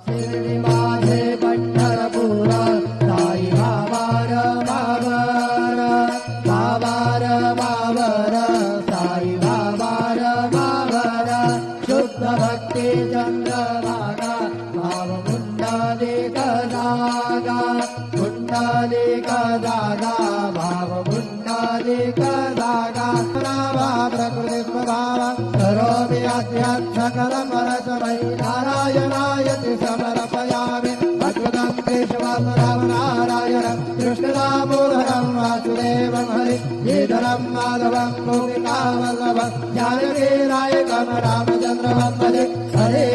शिर्डी माझे पंढरपूर साई बाबार मावर बाबार मावर साई बाबार मावर शुद्ध भक्ती चंद्रभागा भाव पुंडलिक जागा पुंडलिक जागा भाव पुंडलिक जागा प्रकृति स्वभाव करोमि अध्यात्मकल परस्मै नारायणायति समर्पयामि अद्भुतं केशवं राम नारायण कृष्णदामोदरं वासुदेवं हरि श्रीधरं माधवं गोपिकावल्लभं जानकी नायकं रामचन्द्रं भजे हरे